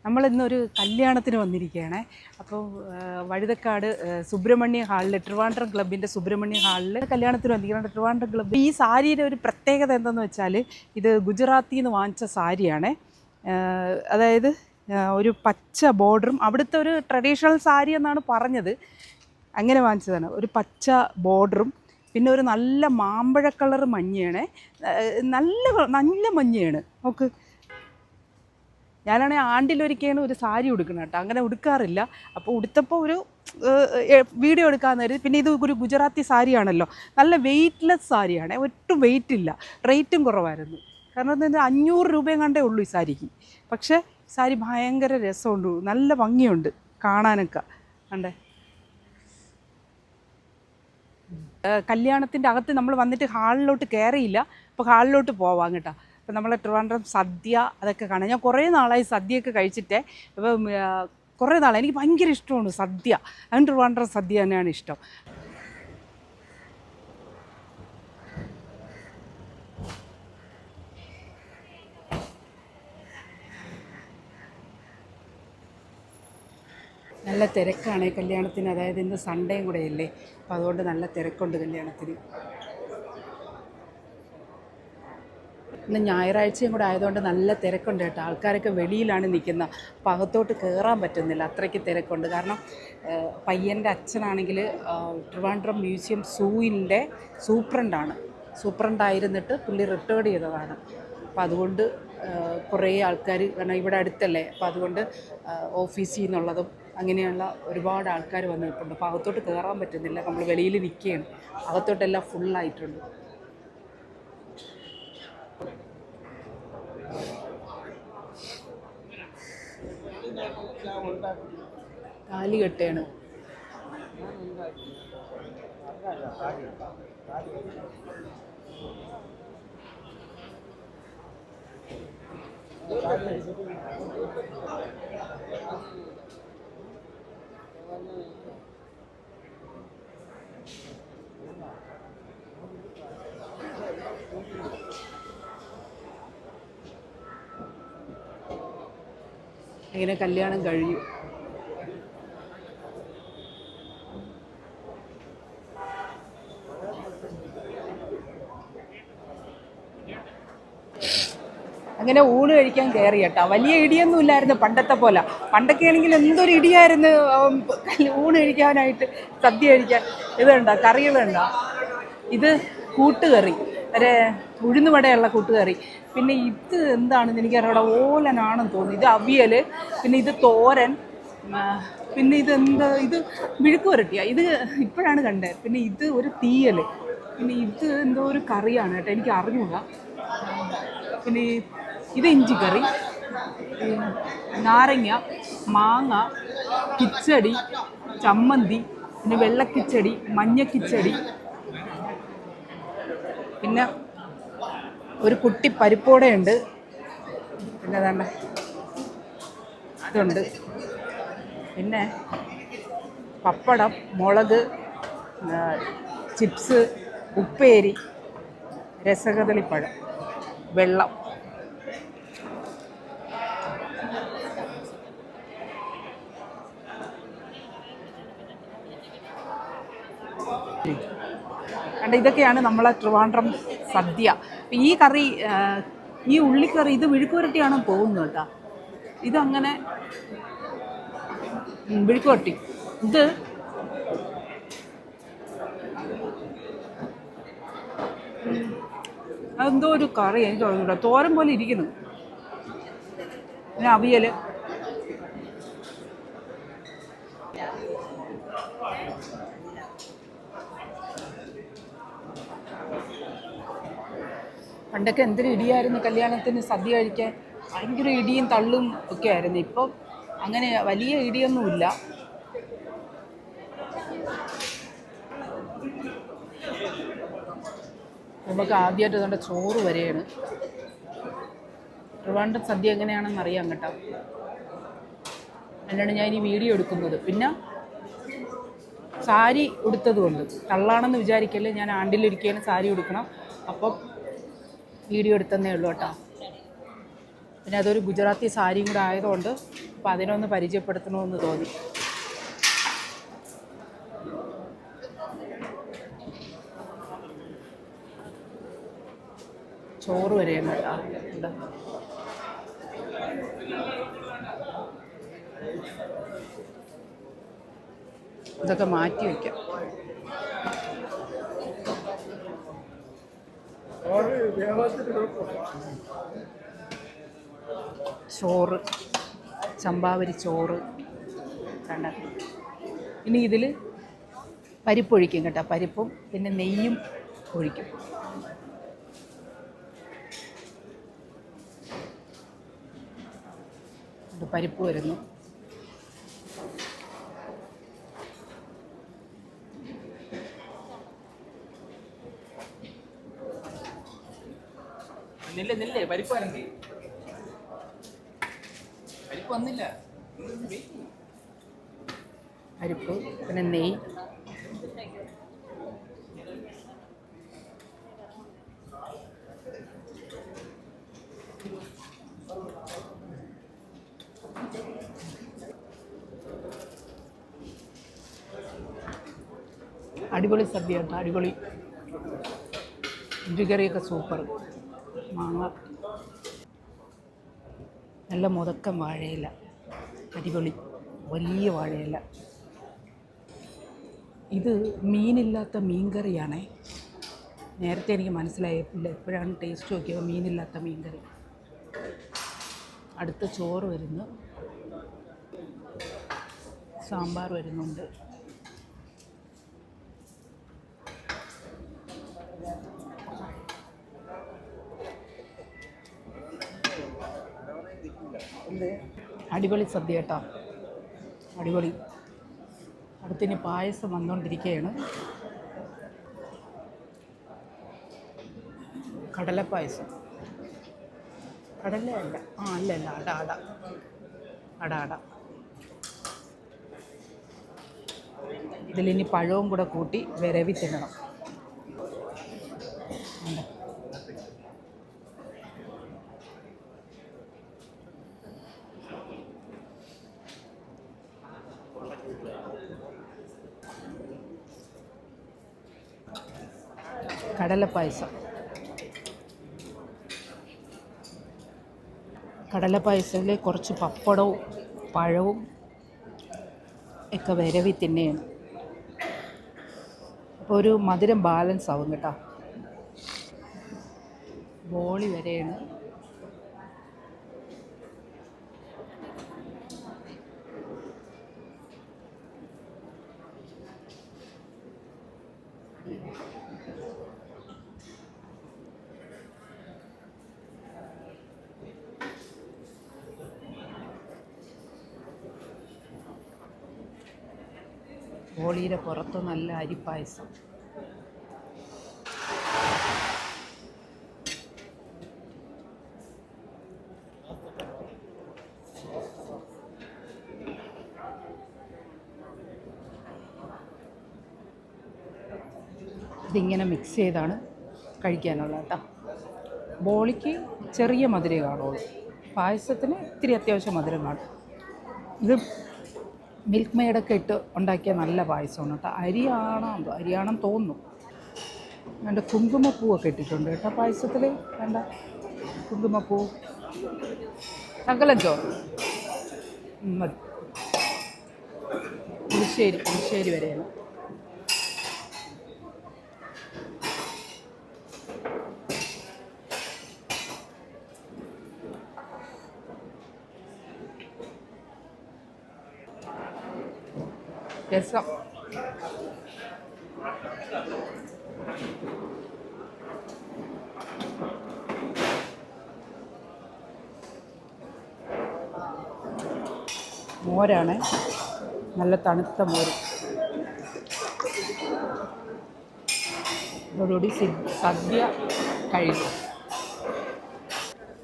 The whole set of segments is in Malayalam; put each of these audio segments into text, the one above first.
നമ്മളിന്നൊരു കല്യാണത്തിന് വന്നിരിക്കുകയാണേ. അപ്പോൾ വഴുതക്കാട് സുബ്രഹ്മണ്യ ഹാളിൽ, ട്രിവാൻഡ്രം ക്ലബിൻ്റെ സുബ്രഹ്മണ്യ ഹാളിൽ കല്യാണത്തിന് വന്നിരിക്കുകയാണ്. ട്രിവാൻഡ്രം ക്ലബ്ബ്. ഈ സാരിയുടെ ഒരു പ്രത്യേകത എന്തെന്ന് വെച്ചാൽ, ഇത് ഗുജറാത്തിൽ നിന്ന് വാങ്ങിച്ച സാരിയാണേ. അതായത് ഒരു പച്ച ബോർഡറും, അവിടുത്തെ ഒരു ട്രഡീഷണൽ സാരി എന്നാണ് പറഞ്ഞത്, അങ്ങനെ വാങ്ങിച്ചതാണ്. ഒരു പച്ച ബോർഡറും പിന്നെ ഒരു നല്ല മാമ്പഴ കളർ മഞ്ഞയാണ്, നല്ല മഞ്ഞയാണ്. നോക്ക്, ഞാനാണെങ്കിൽ ആണ്ടിലൊരിക്കലാണ് ഒരു സാരി ഉടുക്കണം കേട്ടോ, അങ്ങനെ ഉടുക്കാറില്ല. അപ്പോൾ ഉടുത്തപ്പോൾ ഒരു വീഡിയോ എടുക്കാമെന്ന് കരുതി. പിന്നെ ഇത് ഒരു ഗുജറാത്തി സാരിയാണല്ലോ, നല്ല വെയ്റ്റ്ലെസ് സാരിയാണ്, ഒട്ടും വെയിറ്റ് ഇല്ല, റേറ്റും കുറവായിരുന്നു. കാരണം എന്താ, 500 രൂപയും കണ്ടേ ഉള്ളൂ ഈ സാരിക്ക്. പക്ഷേ സാരി ഭയങ്കര രസമുണ്ട്, നല്ല ഭംഗിയുണ്ട് കാണാനൊക്കെ. കണ്ടേ, കല്യാണത്തിൻ്റെ അകത്ത് നമ്മൾ വന്നിട്ട് ഹാളിലോട്ട് കയറിയില്ല. അപ്പോൾ ഹാളിലോട്ട് പോവാം കേട്ടോ. അപ്പോൾ നമ്മളെ ട്രിവാൻഡ്രം സദ്യ അതൊക്കെ കാണാം. ഞാൻ കുറേ നാളായി സദ്യയൊക്കെ കഴിച്ചിട്ടേ. അപ്പോൾ കുറേ നാളായി, എനിക്ക് ഭയങ്കര ഇഷ്ടമാണ് സദ്യ. അതുകൊണ്ട് ട്രിവാൻഡ്രം സദ്യ തന്നെയാണ് ഇഷ്ടം. നല്ല തിരക്കാണ് കല്യാണത്തിന്, അതായത് ഇന്ന് സൺഡേയും കൂടെ അല്ലേ, അപ്പോൾ അതുകൊണ്ട് നല്ല തിരക്കുണ്ട് കല്യാണത്തിന്. ഇന്ന് ഞായറാഴ്ചയും കൂടെ ആയതുകൊണ്ട് നല്ല തിരക്കുണ്ട് കേട്ടോ. ആൾക്കാരൊക്കെ വെളിയിലാണ് നിൽക്കുന്നത്, അപ്പോൾ അകത്തോട്ട് കയറാൻ പറ്റുന്നില്ല, അത്രയ്ക്ക് തിരക്കുണ്ട്. കാരണം പയ്യൻ്റെ അച്ഛനാണെങ്കിൽ ട്രിവാൻഡ്രം മ്യൂസിയം സൂവിൻ്റെ സൂപ്രണ്ടായിരുന്നിട്ട് പുള്ളി റിട്ടയർഡ് ചെയ്തതാണ്. അപ്പോൾ അതുകൊണ്ട് കുറേ ആൾക്കാർ, കാരണം ഇവിടെ അടുത്തല്ലേ, അപ്പോൾ അതുകൊണ്ട് ഓഫീസിൽ നിന്നുള്ളതും അങ്ങനെയുള്ള ഒരുപാട് ആൾക്കാർ വന്ന് നിൽപ്പുണ്ട്. അപ്പോൾ അകത്തോട്ട് കയറാൻ പറ്റുന്നില്ല, നമ്മൾ വെളിയിൽ നിൽക്കുകയാണ്. അകത്തോട്ടെല്ലാം ഫുള്ളായിട്ടുണ്ട്. താലി കെട്ടാണ്. ഇങ്ങനെ കല്യാണം കഴിഞ്ഞു. അങ്ങനെ ഊണ് കഴിക്കാൻ കയറി കേട്ടോ. വലിയ ഇടിയൊന്നും ഇല്ലായിരുന്നു പണ്ടത്തെ പോലെ. പണ്ടൊക്കെ ആണെങ്കിൽ എന്തൊരു ഇടിയായിരുന്നു ഊണ് കഴിക്കാനായിട്ട്, സദ്യ കഴിക്കാൻ. ഇതുണ്ടോ, കറികളുണ്ടോ? ഇത് കൂട്ടുകറി, ഒരു ഉഴുന്നുവടയുള്ള കൂട്ടുകറി. പിന്നെ ഇത് എന്താണെന്ന് എനിക്കറിയാം, ഓലനാണെന്ന് തോന്നുന്നു. ഇത് അവിയൽ, പിന്നെ ഇത് തോരൻ, പിന്നെ ഇതെന്താ, ഇത് മെഴുക്ക് പുരട്ടിയാണ്. ഇത് ഇപ്പോഴാണ് കണ്ടത്. പിന്നെ ഇത് ഒരു തീയൽ, പിന്നെ ഇത് എന്തോ ഒരു കറിയാണ് കേട്ടോ, എനിക്ക് അറിഞ്ഞൂടാ. പിന്നെ ഇത് ഇഞ്ചിക്കറി, നാരങ്ങ, മാങ്ങ, കിച്ചടി, ചമ്മന്തി, പിന്നെ വെള്ളക്കിച്ചടി, മഞ്ഞക്കിച്ചടി, പിന്നെ ഒരു കുട്ടി പരിപ്പോടെയുണ്ട്, പിന്നെ അതാണ്ട് ഇതുണ്ട്, പിന്നെ പപ്പടം, മുളക്, ചിപ്സ്, ഉപ്പേരി, രസകദളിപ്പഴം, വെള്ളം. കണ്ട, ഇതൊക്കെയാണ് നമ്മളെ ട്രിവാൻഡ്രം സദ്യ. ഈ കറി, ഈ ഉള്ളിക്കറി, ഇത് മെഴുക്കുവരട്ടിയാണെന്ന് തോന്നുന്നു കേട്ടോ. ഇതങ്ങനെ മെഴുക്കുവരട്ടി. ഇത് അതെന്തോ ഒരു കറി, എനിക്ക് തോന്നുന്നു തോരൻ പോലെ ഇരിക്കുന്നു. പിന്നെ അവിയൽ, പണ്ടൊക്കെ എന്തൊരു ഇടിയായിരുന്നു കല്യാണത്തിന് സദ്യ കഴിക്കാൻ, ഭയങ്കര ഇടിയും തള്ളും ഒക്കെ ആയിരുന്നു. ഇപ്പം അങ്ങനെ വലിയ ഇടിയൊന്നുമില്ല. നമുക്ക് ആദ്യമായിട്ട് നമ്മുടെ ചോറ് വരെയാണ്. ട്രിവാൻഡ്രം സദ്യ എങ്ങനെയാണെന്ന് അറിയാം കേട്ടോ, അതിനാണ് ഞാൻ ഈ വീഡിയോ എടുക്കുന്നത്. പിന്നെ സാരി ഉടുത്തതുകൊണ്ട് തള്ളാണെന്ന് വിചാരിക്കല്ലേ, ഞാൻ ആണ്ടിലൊരിക്കലും സാരി ഉടുക്കണം. അപ്പം വീഡിയോ എടുത്തതേ ഉള്ളൂ കേട്ടോ. പിന്നെ അതൊരു ഗുജറാത്തി സാരിയും കൂടെ ആയതുകൊണ്ട് അപ്പോൾ അതിനൊന്ന് പരിചയപ്പെടുത്തണമെന്ന് തോന്നി. ചോറ് വരെയാണ് കേട്ടോ ഇവിടെ. ഇതൊക്കെ മാറ്റി വയ്ക്കാം. ചോറ്, ചമ്പാവരി ചോറ് കണ്ട. ഇനി ഇതിൽ പരിപ്പൊഴിക്കും കേട്ടോ. പരിപ്പും പിന്നെ നെയ്യും ഒഴിക്കും. പരിപ്പ് വരുന്നു. പരിപ്പ് വന്നില്ല. പരിപ്പ് പിന്നെ നെയ്യ്. അടിപൊളി സദ്യ കേട്ടോ, അടിപൊളി. ഇഞ്ചിക്കറിയൊക്കെ സൂപ്പർ. മാങ്ങ, നല്ല മുതക്കം വാഴയില, അടിപൊളി വലിയ വാഴയില. ഇത് മീനില്ലാത്ത മീൻകറിയാണേ. നേരത്തെ എനിക്ക് മനസ്സിലായില്ല, എപ്പോഴാണ് ടേസ്റ്റ് നോക്കിയത്. മീനില്ലാത്ത മീൻകറി. അടുത്ത ചോറ് വരുന്നു. സാമ്പാർ വരുന്നുണ്ട്. അടിപൊളി സദ്യ കേട്ടോ, അടിപൊളി. അടുത്തിന് പായസം വന്നുകൊണ്ടിരിക്കുകയാണ്. കടലപ്പായസം. കടലയല്ല, അല്ല അട. ഇതിലിനി പഴവും കൂടെ കൂട്ടി വിരവി തിന്നണം. കടലപ്പായസം. കടലപ്പായസത്തിൽ കുറച്ച് പപ്പടവും പഴവും ഒക്കെ വിരവി തിന്നെയാണ്. അപ്പോൾ ഒരു മധുരം ബാലൻസ് ആവും കേട്ടോ. ബോളി വരെയാണ്. ബോളിയുടെ പുറത്ത് നല്ല അരിപ്പായസം. ഇതിങ്ങനെ മിക്സ് ചെയ്താണ് കഴിക്കാനുള്ളത് കേട്ടോ. ബോളിക്ക് ചെറിയ മധുരം കാണുള്ളൂ, പായസത്തിന് ഇത്തിരി അത്യാവശ്യം മധുരം കാണും. ഇത് മിൽക്ക് മെയ്ഡൊക്കെ ഇട്ട് ഉണ്ടാക്കിയ നല്ല പായസമാണ് കേട്ടോ. അരിയാണെന്ന് തോന്നുന്നു. വേണ്ട കുങ്കുമപ്പൂവൊക്കെ ഇട്ടിട്ടുണ്ട് കേട്ടോ പായസത്തിൽ. വേണ്ട കുങ്കുമപ്പൂ. ശകലം ചോറ് മതി. പുളിശ്ശേരി വരെയാണ്. രസം. മോരാണ്, നല്ല തണുത്ത മോര്. ഇതോടുകൂടി സദ്യ കഴിക്കും.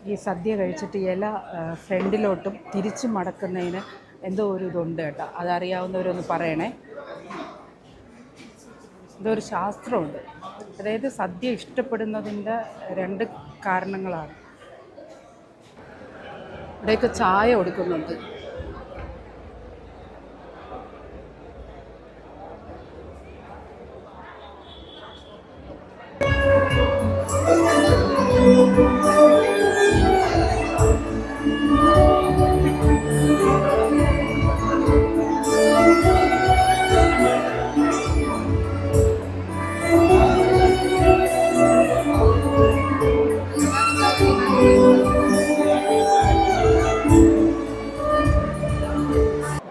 ഈ സദ്യ കഴിച്ചിട്ട് ഇല ഫ്രണ്ടിലോട്ടും തിരിച്ചു മടക്കുന്നതിന് എന്തോ ഒരു ഇതുണ്ട് കേട്ടോ. അതറിയാവുന്നവരൊന്ന് പറയണേ. ഇതൊരു ശാസ്ത്രമുണ്ട്. അതായത് സദ്യ ഇഷ്ടപ്പെടുന്നതിൻ്റെ രണ്ട് കാരണങ്ങളാണ്. ഇവിടെയൊക്കെ ചായ കൊടുക്കുന്നുണ്ട്.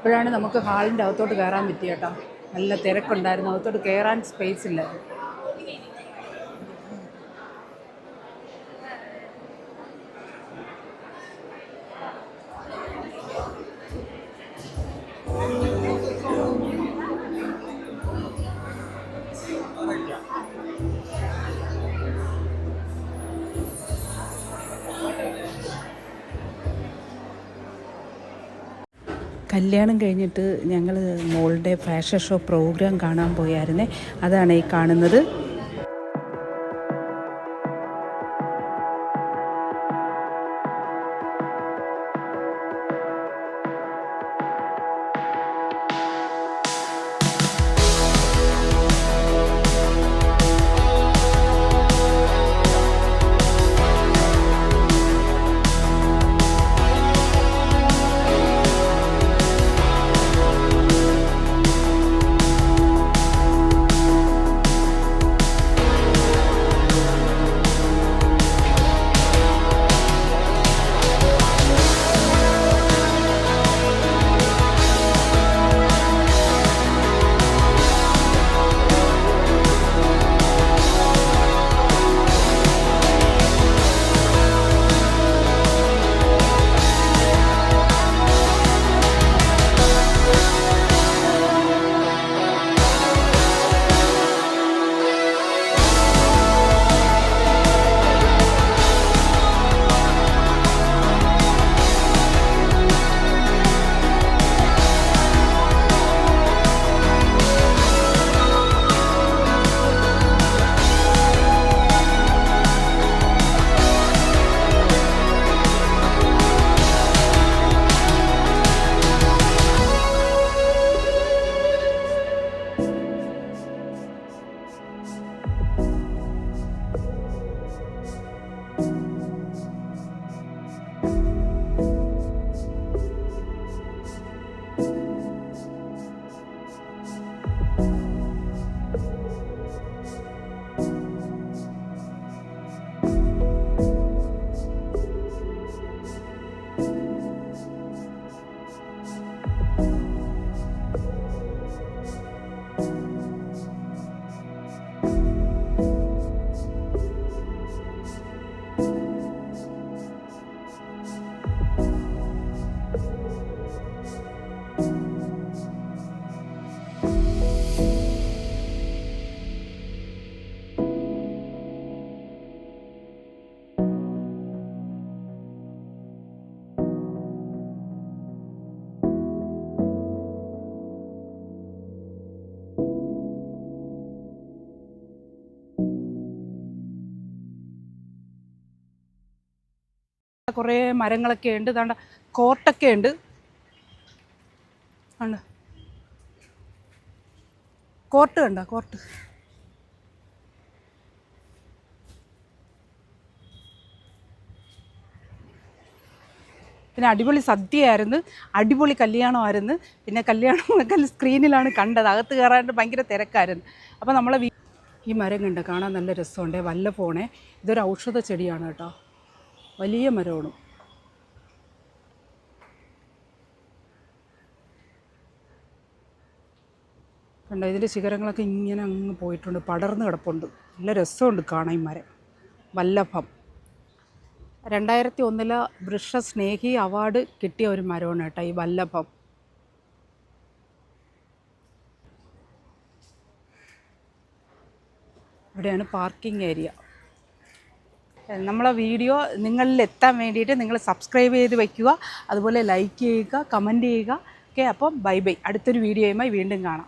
ഇപ്പോഴാണ് നമുക്ക് ഹാളിൻ്റെ അകത്തോട്ട് കയറാൻ പറ്റിയ കേട്ടോ. നല്ല തിരക്കുണ്ടായിരുന്നു, അകത്തോട്ട് കയറാൻ സ്പേസ് ഇല്ലായിരുന്നു. കല്യാണം കഴിഞ്ഞിട്ട് ഞങ്ങൾ മോളുടെ ഫാഷൻ ഷോ പ്രോഗ്രാം കാണാൻ പോയായിരുന്നേ. അതാണ് ഈ കാണുന്നത്. കുറേ മരങ്ങളൊക്കെ ഉണ്ട്. ദാണ്ട കോർട്ടൊക്കെ ഉണ്ട്. ആണ് കോർട്ട് കണ്ടോ? കോർട്ട് പിന്നെ അടിപൊളി സദ്യയായിരുന്നു, അടിപൊളി കല്യാണമായിരുന്നു. പിന്നെ കല്യാണമൊക്കെ സ്ക്രീനിലാണ് കണ്ടത്, അകത്ത് കയറാണ്ട് ഭയങ്കര തിരക്കായിരുന്നു. അപ്പോൾ നമ്മളെ ഈ മരം കണ്ട കാണാൻ നല്ല രസമുണ്ട്. വല്ലപ്പോണേ ഇതൊരു ഔഷധ ചെടിയാണ് കേട്ടോ, വലിയ മരമാണ്. കണ്ടോ, ഇതിൻ്റെ ശിഖരങ്ങളൊക്കെ ഇങ്ങനെ അങ്ങ് പോയിട്ടുണ്ട്, പടർന്ന് കിടപ്പുണ്ട്. നല്ല രസമുണ്ട് കാണാൻ ഈ മരം. വല്ലഭം 2001 വൃക്ഷസ്നേഹി അവാർഡ് കിട്ടിയ ഒരു മരമാണ് കേട്ടോ ഈ വല്ലഭം. ഇവിടെയാണ് പാർക്കിംഗ് ഏരിയ. നമ്മളെ വീഡിയോ നിങ്ങളിൽ എത്താൻ വേണ്ടിയിട്ട് നിങ്ങൾ സബ്സ്ക്രൈബ് ചെയ്ത് വയ്ക്കുക, അതുപോലെ ലൈക്ക് ചെയ്യുക, കമൻറ്റ് ചെയ്യുക. ഓക്കെ, അപ്പം ബൈ ബൈ. അടുത്തൊരു വീഡിയോയുമായി വീണ്ടും കാണാം.